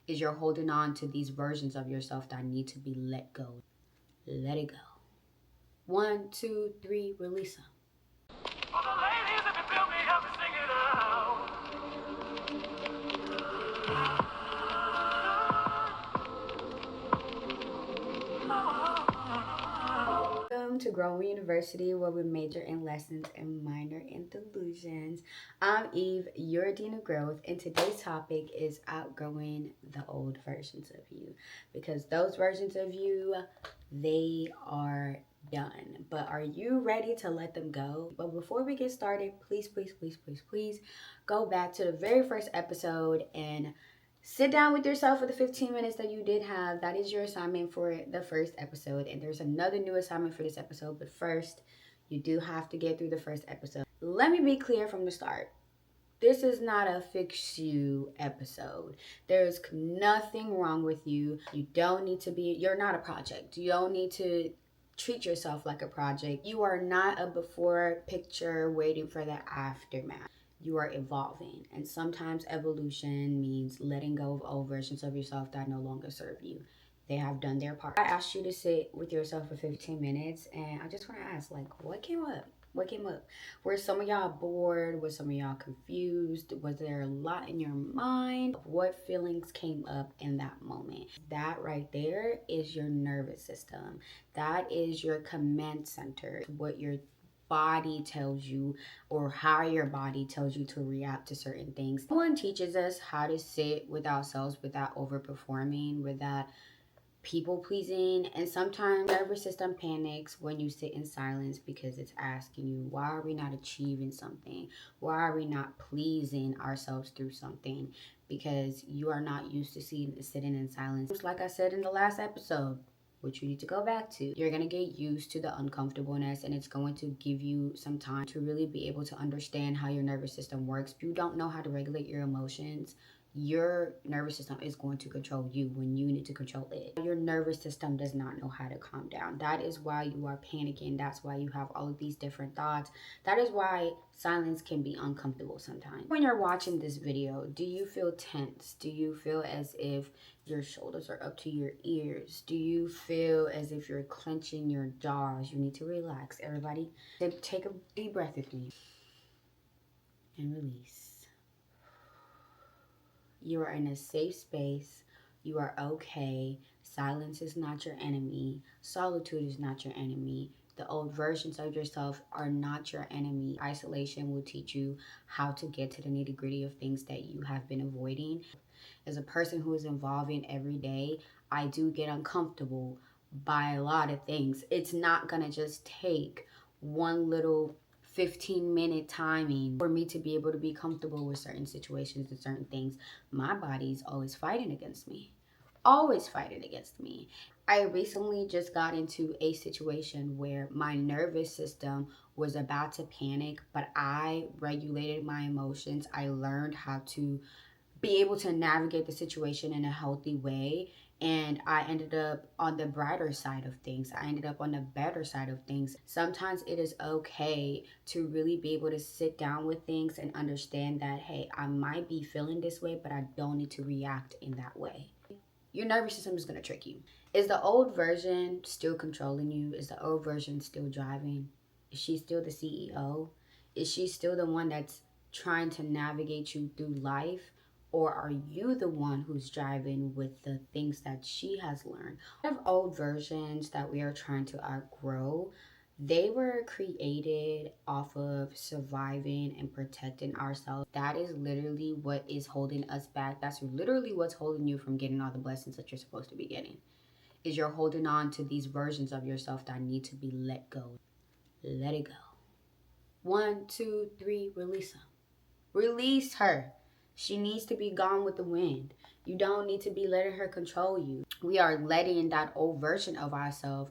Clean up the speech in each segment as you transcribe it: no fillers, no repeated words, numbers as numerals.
is you're holding on to these versions of yourself that need to be let go. Let it go. 1, 2, 3, release them. For the ladies, if you feel me, help me sing it out. Welcome to Grown University, where we major in lessons and minor in delusions. I'm Eve, your Dean of Growth, and today's topic is outgrowing the old versions of you. Because those versions of you, they are done. But are you ready to let them go? But before we get started, please go back to the very first episode and sit down with yourself for the 15 minutes that you did have. That is your assignment for the first episode. And there's another new assignment for this episode. But first, you do have to get through the first episode. Let me be clear from the start. This is not a fix you episode. There's nothing wrong with you. You don't need to be, you're not a project. You don't need to treat yourself like a project. You are not a before picture waiting for the aftermath. You are evolving, and sometimes evolution means letting go of old versions of yourself that no longer serve you. They have done their part. I asked you to sit with yourself for 15 minutes, and I just want to ask, what came up? What came up? Were some of y'all bored? Was some of y'all confused? Was there a lot in your mind? What feelings came up in that moment? That right there is your nervous system. That is your command center. What your body tells you, or how your body tells you to react to certain things. No one teaches us how to sit with ourselves without overperforming, without people pleasing. And sometimes nervous system panics when you sit in silence because it's asking you, why are we not achieving something? Why are we not pleasing ourselves through something? Because you are not used to sitting in silence. Just like I said in the last episode, which you need to go back to, you're going to get used to the uncomfortableness, and it's going to give you some time to really be able to understand how your nervous system works. If you don't know how to regulate your emotions, your nervous system is going to control you when you need to control it. Your nervous system does not know how to calm down. That is why you are panicking. That's why you have all of these different thoughts. That is why silence can be uncomfortable sometimes. When you're watching this video, do you feel tense? Do you feel as if your shoulders are up to your ears? Do you feel as if you're clenching your jaws? You need to relax. Everybody, take a deep breath with me and release. You are in a safe space. You are okay. Silence is not your enemy. Solitude is not your enemy. The old versions of yourself are not your enemy. Isolation will teach you how to get to the nitty-gritty of things that you have been avoiding. As a person who is evolving every day, I do get uncomfortable by a lot of things. It's not gonna just take one little 15-minute timing for me to be able to be comfortable with certain situations and certain things. My body's always fighting against me. Always fighting against me. I recently just got into a situation where my nervous system was about to panic, but I regulated my emotions. I learned how to be able to navigate the situation in a healthy way, and I ended up on the brighter side of things. I ended up on the better side of things. Sometimes it is okay to really be able to sit down with things and understand that, hey, I might be feeling this way, but I don't need to react in that way. Your nervous system is going to trick you. Is the old version still controlling you? Is the old version still driving? Is she still the CEO? Is she still the one that's trying to navigate you through life? Or are you the one who's driving with the things that she has learned? We have old versions that we are trying to outgrow. They were created off of surviving and protecting ourselves. That is literally what is holding us back. That's literally what's holding you from getting all the blessings that you're supposed to be getting. Is you're holding on to these versions of yourself that need to be let go. Let it go. 1, 2, 3, release them. Release her. She needs to be gone with the wind. You don't need to be letting her control you. We are letting that old version of ourselves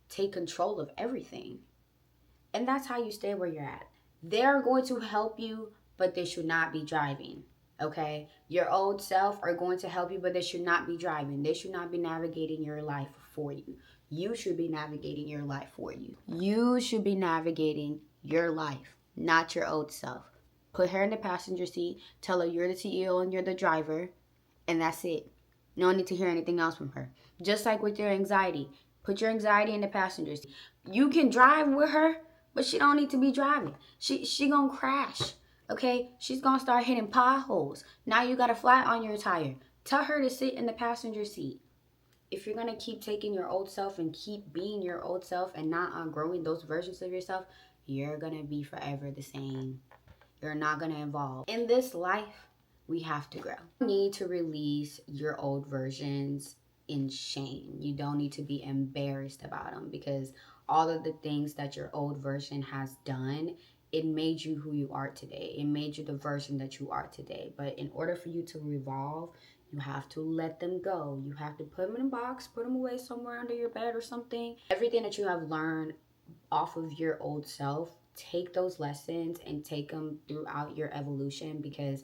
take control of everything. And that's how you stay where you're at. They're going to help you, but they should not be driving. Okay? Your old self are going to help you, but they should not be driving. They should not be navigating your life for you. You should be navigating your life for you. You should be navigating your life, not your old self. Put her in the passenger seat. Tell her you're the CEO and you're the driver. And that's it. You don't need to hear anything else from her. Just like with your anxiety. Put your anxiety in the passenger seat. You can drive with her, but she don't need to be driving. She gonna crash. Okay? She's gonna start hitting potholes. Now you got a flat on your tire. Tell her to sit in the passenger seat. If you're gonna keep taking your old self and keep being your old self and not outgrowing those versions of yourself, you're gonna be forever the same. You're not gonna evolve. In this life, we have to grow. You need to release your old versions in shame. You don't need to be embarrassed about them, because all of the things that your old version has done, it made you who you are today. It made you the version that you are today. But in order for you to evolve, you have to let them go. You have to put them in a box, put them away somewhere under your bed or something. Everything that you have learned off of your old self, take those lessons and take them throughout your evolution, because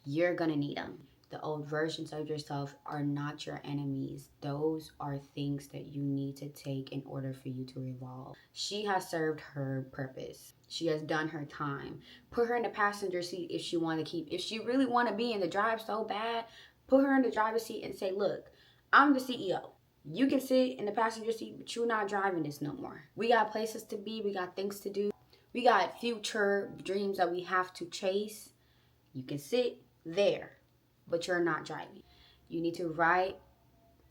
you're gonna need them. The old versions of yourself are not your enemies. Those are things that you need to take in order for you to evolve. She has served her purpose. She has done her time. Put her in the passenger seat if she want to keep. If she really want to be in the drive so bad, put her in the driver's seat and say, "Look, I'm the CEO. You can sit in the passenger seat, but you're not driving this no more. We got places to be. We got things to do. We got future dreams that we have to chase. You can sit there, but you're not driving." You need to write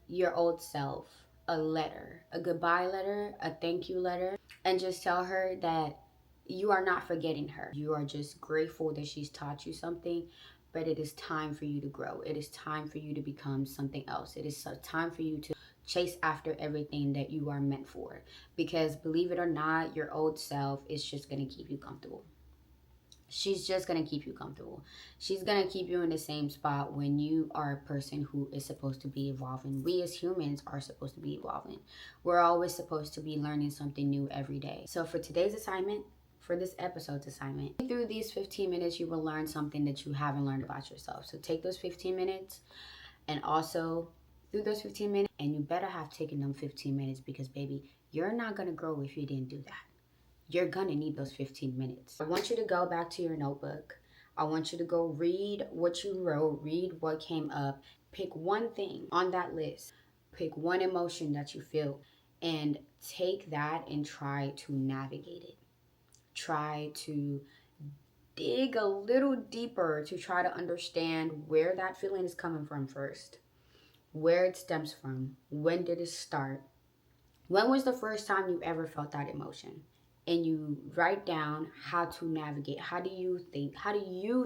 your old self a letter, a goodbye letter, a thank you letter, and just tell her that you are not forgetting her. You are just grateful that she's taught you something, but it is time for you to grow. It is time for you to become something else. It is time for you to chase after everything that you are meant for, because believe it or not, your old self is just going to keep you comfortable. She's just going to keep you comfortable. She's going to keep you in the same spot when you are a person who is supposed to be evolving. We as humans are supposed to be evolving. We're always supposed to be learning something new every day. So for today's assignment, for this episode's assignment, through these 15 minutes, you will learn something that you haven't learned about yourself. So take those 15 minutes, and also through those 15 minutes, and you better have taken them 15 minutes, because baby, you're not going to grow if you didn't do that. You're gonna need those 15 minutes. I want you to go back to your notebook. I want you to go read what you wrote, read what came up. Pick one thing on that list. Pick one emotion that you feel, and take that and try to navigate it. Try to dig a little deeper to try to understand where that feeling is coming from first, where it stems from, when did it start, when was the first time you ever felt that emotion. And you write down how to navigate. How do you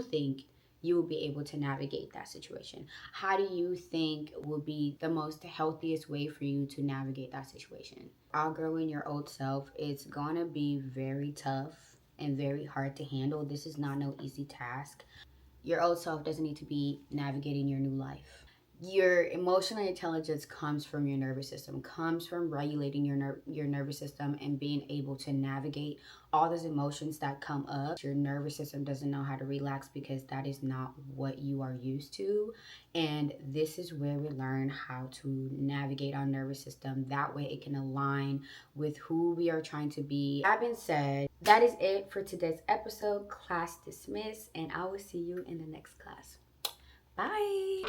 think you will be able to navigate that situation? How do you think will be the most healthiest way for you to navigate that situation? Outgrowing your old self, it's gonna be very tough and very hard to handle. This is not no easy task. Your old self doesn't need to be navigating your new life. Your emotional intelligence comes from your nervous system, comes from regulating your nervous system and being able to navigate all those emotions that come up. Your nervous system doesn't know how to relax, because that is not what you are used to. And this is where we learn how to navigate our nervous system. That way it can align with who we are trying to be. That being said, that is it for today's episode. Class dismissed, and I will see you in the next class. Bye.